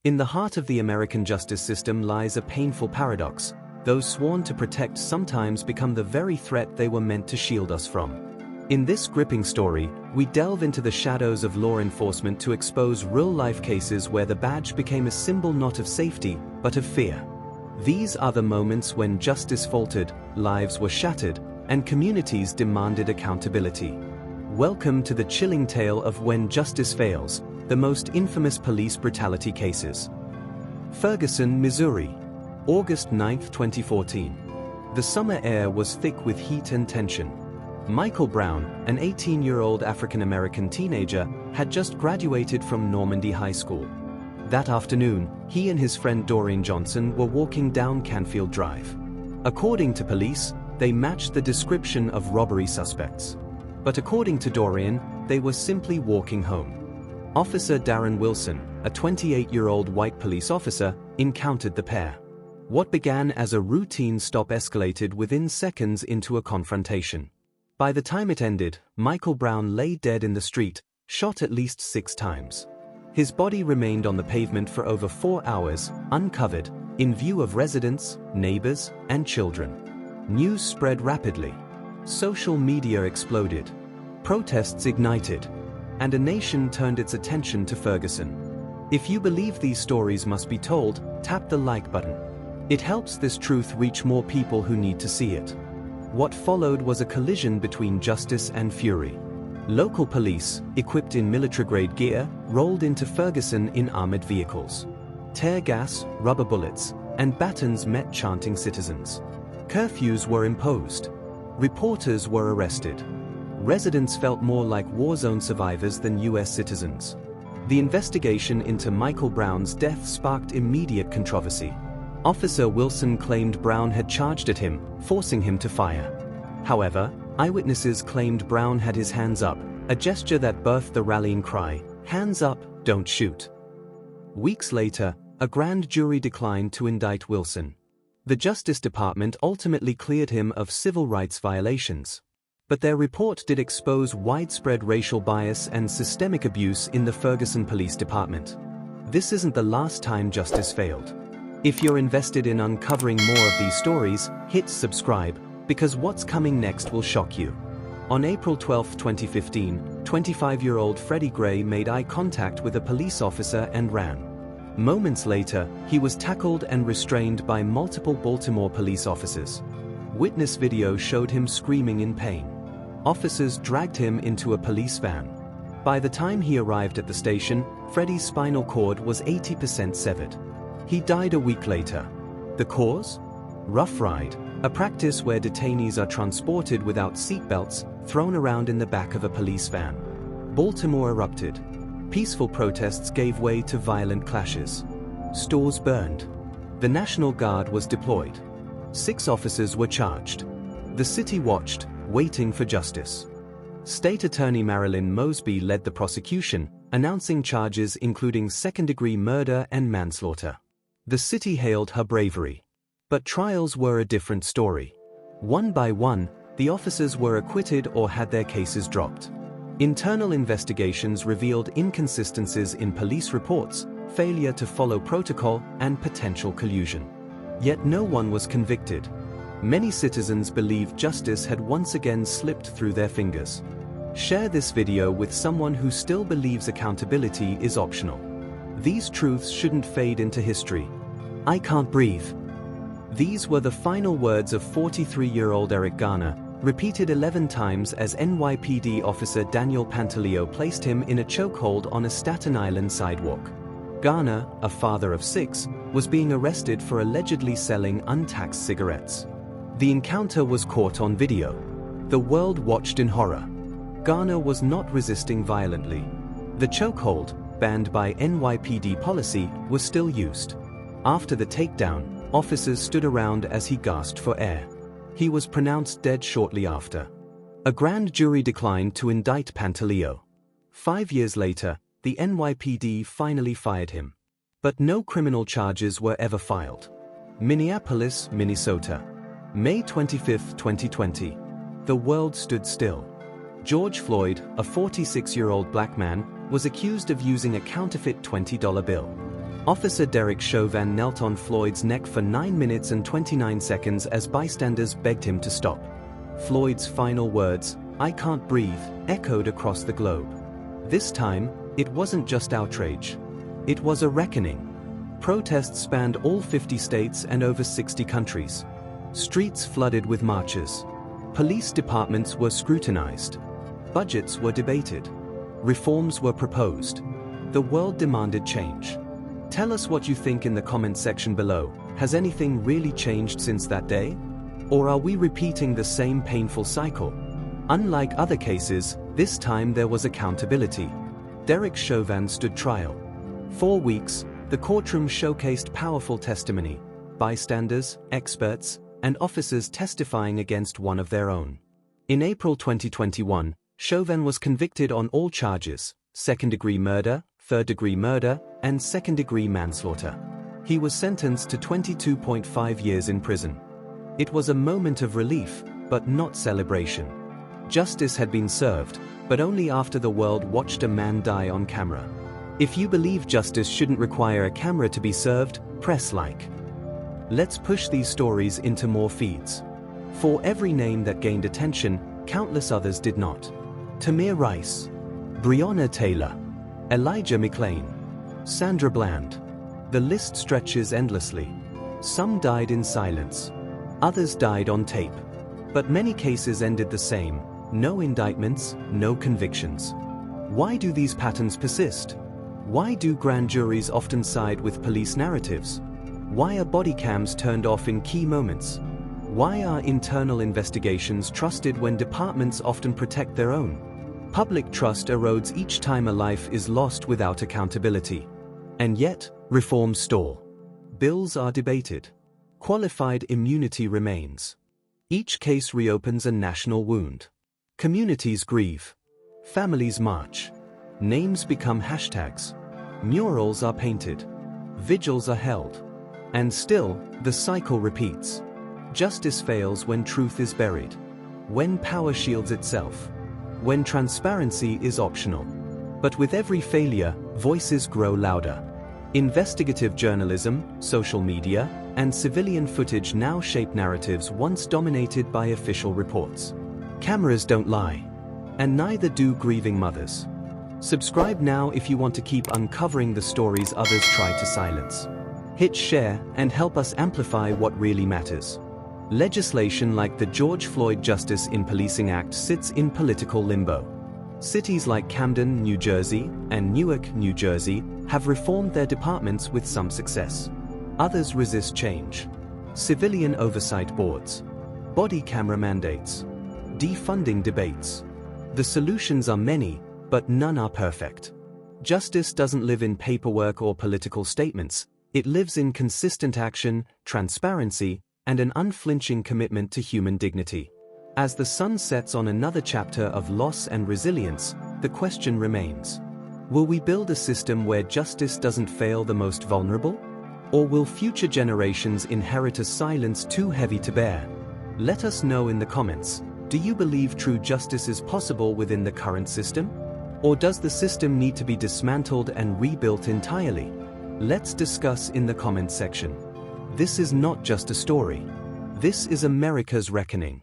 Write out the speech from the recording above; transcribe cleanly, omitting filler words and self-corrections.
In the heart of the American justice system lies a painful paradox. Those sworn to protect sometimes become the very threat they were meant to shield us from. In this gripping story, we delve into the shadows of law enforcement to expose real-life cases where the badge became a symbol not of safety, but of fear. These are the moments when justice faltered, lives were shattered, and communities demanded accountability. Welcome to the chilling tale of when justice fails, the most infamous police brutality cases. Ferguson, Missouri. August 9, 2014. The summer air was thick with heat and tension. Michael Brown, an 18-year-old African-American teenager, had just graduated from Normandy High School. That afternoon, he and his friend Dorian Johnson were walking down Canfield Drive. According to police, they matched the description of robbery suspects. But according to Dorian, they were simply walking home. Officer Darren Wilson, a 28-year-old white police officer, encountered the pair. What began as a routine stop escalated within seconds into a confrontation. By the time it ended, Michael Brown lay dead in the street, shot at least 6 times. His body remained on the pavement for over 4 hours, uncovered, in view of residents, neighbors, and children. News spread rapidly. Social media exploded. Protests ignited. And a nation turned its attention to Ferguson. If you believe these stories must be told, tap the like button. It helps this truth reach more people who need to see it. What followed was a collision between justice and fury. Local police, equipped in military-grade gear, rolled into Ferguson in armored vehicles. Tear gas, rubber bullets, and batons met chanting citizens. Curfews were imposed. Reporters were arrested. Residents felt more like war zone survivors than U.S. citizens. The investigation into Michael Brown's death sparked immediate controversy. Officer Wilson claimed Brown had charged at him, forcing him to fire. However, eyewitnesses claimed Brown had his hands up, a gesture that birthed the rallying cry, "Hands up, don't shoot." Weeks later, a grand jury declined to indict Wilson. The Justice Department ultimately cleared him of civil rights violations. But their report did expose widespread racial bias and systemic abuse in the Ferguson Police Department. This isn't the last time justice failed. If you're invested in uncovering more of these stories, hit subscribe, because what's coming next will shock you. On April 12, 2015, 25-year-old Freddie Gray made eye contact with a police officer and ran. Moments later, he was tackled and restrained by multiple Baltimore police officers. Witness video showed him screaming in pain. Officers dragged him into a police van. By the time he arrived at the station, Freddie's spinal cord was 80% severed. He died a week later. The cause? Rough ride, a practice where detainees are transported without seatbelts, thrown around in the back of a police van. Baltimore erupted. Peaceful protests gave way to violent clashes. Stores burned. The National Guard was deployed. 6 officers were charged. The city watched, waiting for justice. State Attorney Marilyn Mosby led the prosecution, announcing charges including second-degree murder and manslaughter. The city hailed her bravery. But trials were a different story. One by one, the officers were acquitted or had their cases dropped. Internal investigations revealed inconsistencies in police reports, failure to follow protocol, and potential collusion. Yet no one was convicted. Many citizens believed justice had once again slipped through their fingers. Share this video with someone who still believes accountability is optional. These truths shouldn't fade into history. I can't breathe. These were the final words of 43-year-old Eric Garner, repeated 11 times as NYPD officer Daniel Pantaleo placed him in a chokehold on a Staten Island sidewalk. Garner, a father of 6, was being arrested for allegedly selling untaxed cigarettes. The encounter was caught on video. The world watched in horror. Garner was not resisting violently. The chokehold, banned by NYPD policy, was still used. After the takedown, officers stood around as he gasped for air. He was pronounced dead shortly after. A grand jury declined to indict Pantaleo. 5 years later, the NYPD finally fired him. But no criminal charges were ever filed. Minneapolis, Minnesota. May 25, 2020. The world stood still. George Floyd, a 46-year-old black man, was accused of using a counterfeit $20 bill. Officer Derek Chauvin knelt on Floyd's neck for 9 minutes and 29 seconds as bystanders begged him to stop. Floyd's final words, "I can't breathe," echoed across the globe. This time, it wasn't just outrage. It was a reckoning. Protests spanned all 50 states and over 60 countries. Streets flooded with marchers. Police departments were scrutinized. Budgets were debated. Reforms were proposed. The world demanded change. Tell us what you think in the comment section below. Has anything really changed since that day? Or are we repeating the same painful cycle? Unlike other cases, this time there was accountability. Derek Chauvin stood trial. 4 weeks, the courtroom showcased powerful testimony, bystanders, experts, and officers testifying against one of their own. In April 2021, Chauvin was convicted on all charges: second-degree murder, third-degree murder, and second-degree manslaughter. He was sentenced to 22.5 years in prison. It was a moment of relief, but not celebration. Justice had been served, but only after the world watched a man die on camera. If you believe justice shouldn't require a camera to be served, press like. Let's push these stories into more feeds. For every name that gained attention, countless others did not. Tamir Rice, Breonna Taylor, Elijah McClain, Sandra Bland. The list stretches endlessly. Some died in silence. Others died on tape. But many cases ended the same: no indictments, no convictions. Why do these patterns persist? Why do grand juries often side with police narratives? Why are body cams turned off in key moments? Why are internal investigations trusted when departments often protect their own? Public trust erodes each time a life is lost without accountability. And yet, reforms stall. Bills are debated. Qualified immunity remains. Each case reopens a national wound. Communities grieve. Families march. Names become hashtags. Murals are painted. Vigils are held. And still, the cycle repeats. Justice fails when truth is buried. When power shields itself. When transparency is optional. But with every failure, voices grow louder. Investigative journalism, social media, and civilian footage now shape narratives once dominated by official reports. Cameras don't lie. And neither do grieving mothers. Subscribe now if you want to keep uncovering the stories others try to silence. Hit share and help us amplify what really matters. Legislation like the George Floyd Justice in Policing Act sits in political limbo. Cities like Camden, New Jersey, and Newark, New Jersey, have reformed their departments with some success. Others resist change. Civilian oversight boards. Body camera mandates. Defunding debates. The solutions are many, but none are perfect. Justice doesn't live in paperwork or political statements. It lives in consistent action, transparency, and an unflinching commitment to human dignity. As the sun sets on another chapter of loss and resilience, the question remains: will we build a system where justice doesn't fail the most vulnerable? Or will future generations inherit a silence too heavy to bear? Let us know in the comments. Do you believe true justice is possible within the current system? Or does the system need to be dismantled and rebuilt entirely? Let's discuss in the comment section. This is not just a story. This is America's reckoning.